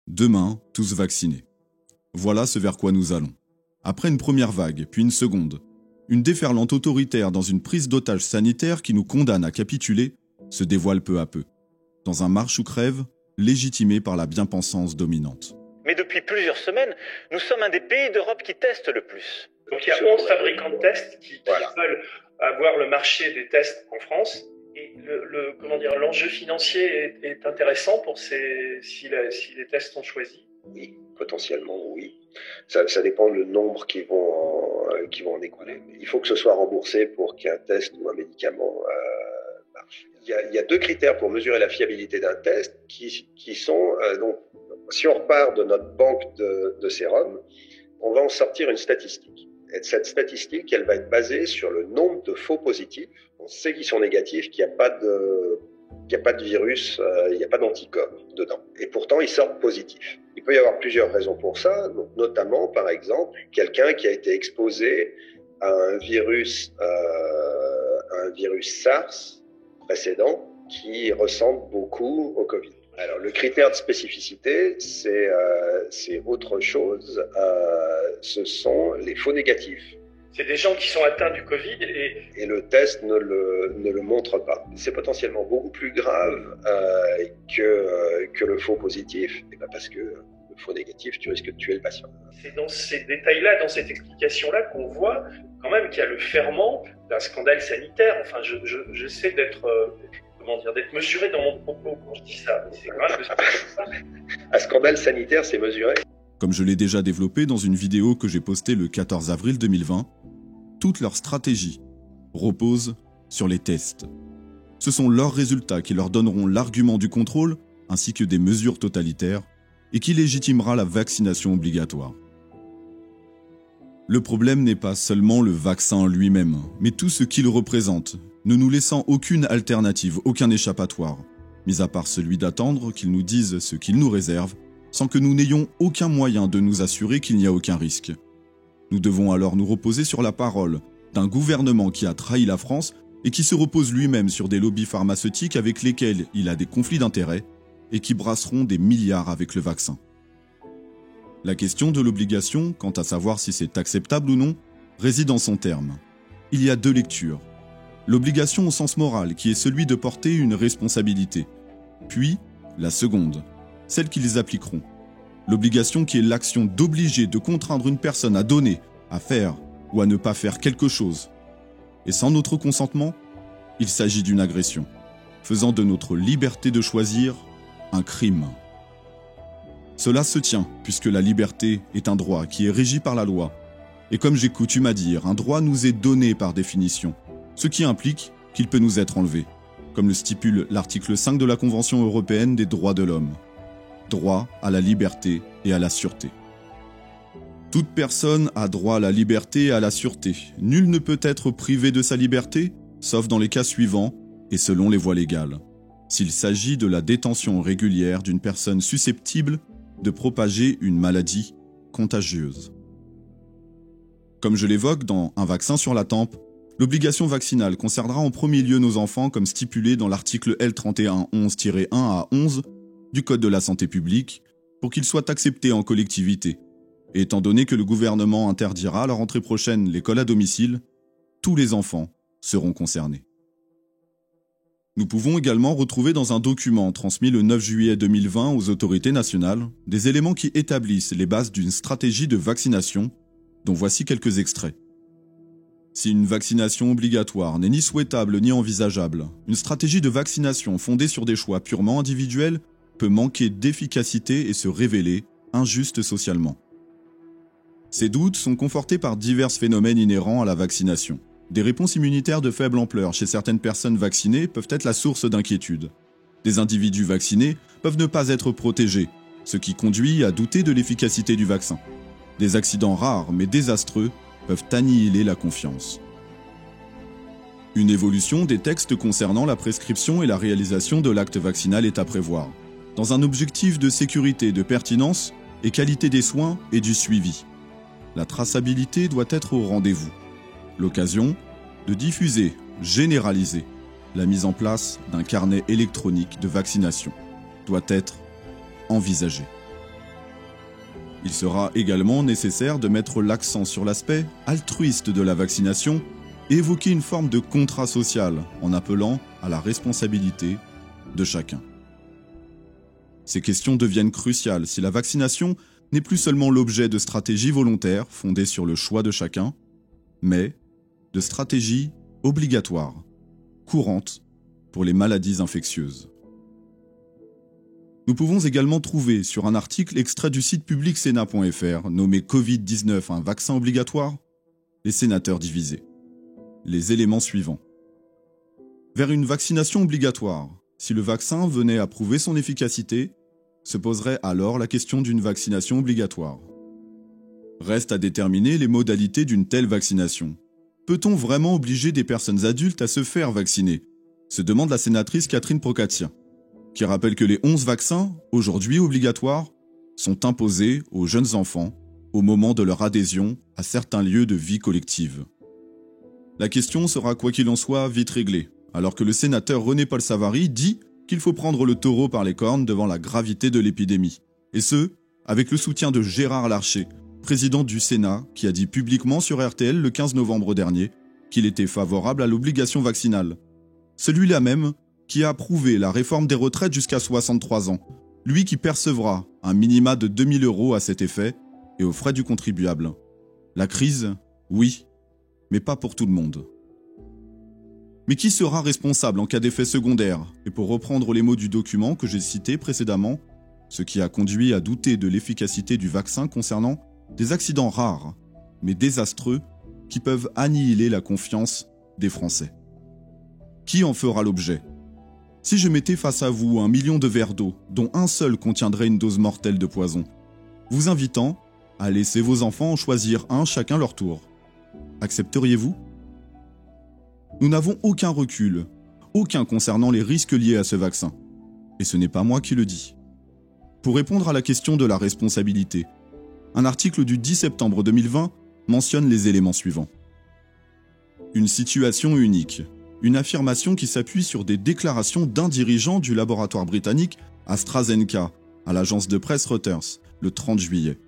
Demain, tous vaccinés. Voilà ce vers quoi nous allons. Après une première vague, puis une seconde, une déferlante autoritaire dans une prise d'otage sanitaire qui nous condamne à capituler se dévoile peu à peu, dans un marche ou crève légitimé par la bien-pensance dominante. Mais depuis plusieurs semaines, nous sommes un des pays d'Europe qui testent le plus. Donc il y a 11 fabricants de tests qui veulent avoir le marché des tests en France. Et l'enjeu financier est intéressant pour si les tests sont choisis. Oui, potentiellement oui. Ça dépend du nombre qui vont en découler. Il faut que ce soit remboursé pour qu'un test ou un médicament marche. Il y a deux critères pour mesurer la fiabilité d'un test qui sont donc si on repart de notre banque de sérum, on va en sortir une statistique. Et cette statistique, elle va être basée sur le nombre de faux positifs. On sait qu'ils sont négatifs, qu'il n'y a pas de virus, il n'y a pas d'anticorps dedans. Et pourtant, ils sortent positifs. Il peut y avoir plusieurs raisons pour ça, donc notamment, par exemple, quelqu'un qui a été exposé à un virus SARS précédent qui ressemble beaucoup au Covid. Alors, le critère de spécificité, c'est autre chose. Ce sont les faux négatifs. C'est des gens qui sont atteints du Covid et le test ne le montre pas. C'est potentiellement beaucoup plus grave que le faux positif, et parce que le faux négatif, tu risques de tuer le patient. C'est dans ces détails-là, dans cette explication-là, qu'on voit quand même qu'il y a le ferment d'un scandale sanitaire. Enfin, j'essaie d'être mesuré dans mon propos quand je dis ça. C'est quand même un scandale sanitaire, c'est mesuré. Comme je l'ai déjà développé dans une vidéo que j'ai postée le 14 avril 2020, toute leur stratégie repose sur les tests. Ce sont leurs résultats qui leur donneront l'argument du contrôle ainsi que des mesures totalitaires et qui légitimera la vaccination obligatoire. Le problème n'est pas seulement le vaccin lui-même, mais tout ce qu'il représente, ne nous laissant aucune alternative, aucun échappatoire, mis à part celui d'attendre qu'ils nous disent ce qu'ils nous réservent, sans que nous n'ayons aucun moyen de nous assurer qu'il n'y a aucun risque. Nous devons alors nous reposer sur la parole d'un gouvernement qui a trahi la France et qui se repose lui-même sur des lobbies pharmaceutiques avec lesquels il a des conflits d'intérêts et qui brasseront des milliards avec le vaccin. La question de l'obligation, quant à savoir si c'est acceptable ou non, réside en son terme. Il y a deux lectures. L'obligation au sens moral, qui est celui de porter une responsabilité. Puis, la seconde, celle qu'ils appliqueront. L'obligation qui est l'action d'obliger, de contraindre une personne à donner, à faire ou à ne pas faire quelque chose. Et sans notre consentement, il s'agit d'une agression, faisant de notre liberté de choisir un crime. Cela se tient, puisque la liberté est un droit qui est régi par la loi. Et comme j'ai coutume à dire, un droit nous est donné par définition, ce qui implique qu'il peut nous être enlevé, comme le stipule l'article 5 de la Convention européenne des droits de l'homme. Droit à la liberté et à la sûreté. Toute personne a droit à la liberté et à la sûreté. Nul ne peut être privé de sa liberté, sauf dans les cas suivants et selon les voies légales. S'il s'agit de la détention régulière d'une personne susceptible de propager une maladie contagieuse. Comme je l'évoque dans Un vaccin sur la tempe, l'obligation vaccinale concernera en premier lieu nos enfants comme stipulé dans l'article L3111-1 à 11 du Code de la santé publique pour qu'ils soient acceptés en collectivité. Et étant donné que le gouvernement interdira à la rentrée prochaine l'école à domicile, tous les enfants seront concernés. Nous pouvons également retrouver dans un document transmis le 9 juillet 2020 aux autorités nationales des éléments qui établissent les bases d'une stratégie de vaccination, dont voici quelques extraits. Si une vaccination obligatoire n'est ni souhaitable ni envisageable, une stratégie de vaccination fondée sur des choix purement individuels peut manquer d'efficacité et se révéler injuste socialement. Ces doutes sont confortés par divers phénomènes inhérents à la vaccination. Des réponses immunitaires de faible ampleur chez certaines personnes vaccinées peuvent être la source d'inquiétude. Des individus vaccinés peuvent ne pas être protégés, ce qui conduit à douter de l'efficacité du vaccin. Des accidents rares mais désastreux peuvent annihiler la confiance. Une évolution des textes concernant la prescription et la réalisation de l'acte vaccinal est à prévoir, dans un objectif de sécurité, de pertinence et qualité des soins et du suivi. La traçabilité doit être au rendez-vous. L'occasion de diffuser, généraliser, la mise en place d'un carnet électronique de vaccination doit être envisagée. Il sera également nécessaire de mettre l'accent sur l'aspect altruiste de la vaccination et évoquer une forme de contrat social en appelant à la responsabilité de chacun. Ces questions deviennent cruciales si la vaccination n'est plus seulement l'objet de stratégies volontaires fondées sur le choix de chacun, mais de stratégies obligatoires, courantes pour les maladies infectieuses. Nous pouvons également trouver sur un article extrait du site publicsena.fr nommé Covid-19, un vaccin obligatoire, les sénateurs divisés. Les éléments suivants. Vers une vaccination obligatoire, si le vaccin venait à prouver son efficacité, se poserait alors la question d'une vaccination obligatoire. Reste à déterminer les modalités d'une telle vaccination. Peut-on vraiment obliger des personnes adultes à se faire vacciner ? Se demande la sénatrice Catherine Procaccia, qui rappelle que les 11 vaccins, aujourd'hui obligatoires, sont imposés aux jeunes enfants au moment de leur adhésion à certains lieux de vie collective. La question sera, quoi qu'il en soit, vite réglée, alors que le sénateur René-Paul Savary dit qu'il faut prendre le taureau par les cornes devant la gravité de l'épidémie. Et ce, avec le soutien de Gérard Larcher, président du Sénat, qui a dit publiquement sur RTL le 15 novembre dernier qu'il était favorable à l'obligation vaccinale. Celui-là même qui a approuvé la réforme des retraites jusqu'à 63 ans, lui qui percevra un minima de 2 000 € à cet effet et aux frais du contribuable. La crise, oui, mais pas pour tout le monde. Mais qui sera responsable en cas d'effet secondaire ? Et pour reprendre les mots du document que j'ai cité précédemment, ce qui a conduit à douter de l'efficacité du vaccin concernant des accidents rares, mais désastreux, qui peuvent annihiler la confiance des Français. Qui en fera l'objet ? Si je mettais face à vous 1 million de verres d'eau, dont un seul contiendrait une dose mortelle de poison, vous invitant à laisser vos enfants en choisir un chacun leur tour, accepteriez-vous ? Nous n'avons aucun recul, aucun concernant les risques liés à ce vaccin. Et ce n'est pas moi qui le dis. Pour répondre à la question de la responsabilité, un article du 10 septembre 2020 mentionne les éléments suivants. Une situation unique. Une affirmation qui s'appuie sur des déclarations d'un dirigeant du laboratoire britannique AstraZeneca à l'agence de presse Reuters le 30 juillet.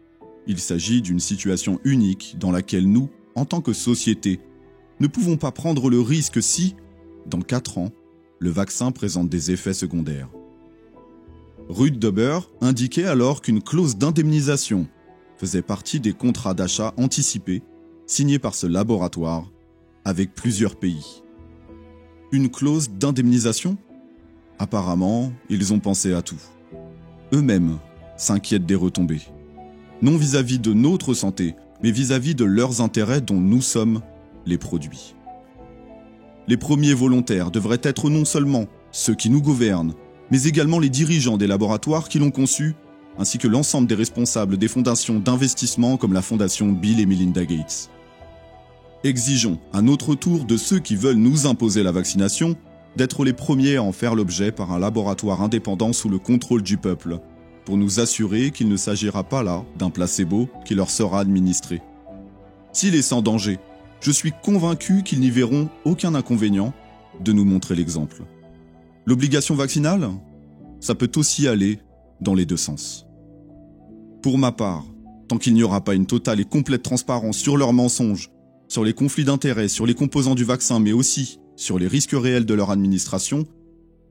Il s'agit d'une situation unique dans laquelle nous, en tant que société, ne pouvons pas prendre le risque si, dans 4 ans, le vaccin présente des effets secondaires. Ruud Dober indiquait alors qu'une clause d'indemnisation faisait partie des contrats d'achat anticipés signés par ce laboratoire avec plusieurs pays. Une clause d'indemnisation ? Apparemment, ils ont pensé à tout. Eux-mêmes s'inquiètent des retombées. Non vis-à-vis de notre santé, mais vis-à-vis de leurs intérêts dont nous sommes les produits. Les premiers volontaires devraient être non seulement ceux qui nous gouvernent, mais également les dirigeants des laboratoires qui l'ont conçu, ainsi que l'ensemble des responsables des fondations d'investissement comme la fondation Bill et Melinda Gates. Exigeons à notre tour de ceux qui veulent nous imposer la vaccination d'être les premiers à en faire l'objet par un laboratoire indépendant sous le contrôle du peuple, pour nous assurer qu'il ne s'agira pas là d'un placebo qui leur sera administré. S'il est sans danger, je suis convaincu qu'ils n'y verront aucun inconvénient de nous montrer l'exemple. L'obligation vaccinale, ça peut aussi aller dans les deux sens. Pour ma part, tant qu'il n'y aura pas une totale et complète transparence sur leurs mensonges, sur les conflits d'intérêts, sur les composants du vaccin, mais aussi sur les risques réels de leur administration,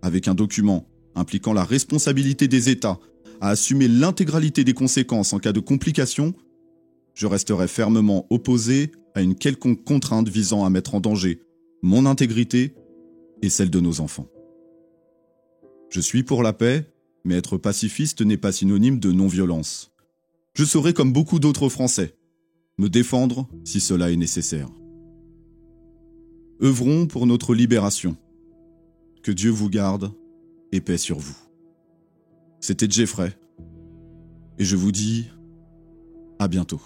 avec un document impliquant la responsabilité des États à assumer l'intégralité des conséquences en cas de complications, je resterai fermement opposé à une quelconque contrainte visant à mettre en danger mon intégrité et celle de nos enfants. Je suis pour la paix, mais être pacifiste n'est pas synonyme de non-violence. Je saurai, comme beaucoup d'autres Français, me défendre si cela est nécessaire. Œuvrons pour notre libération. Que Dieu vous garde et paix sur vous. C'était Jeffrey, et je vous dis à bientôt.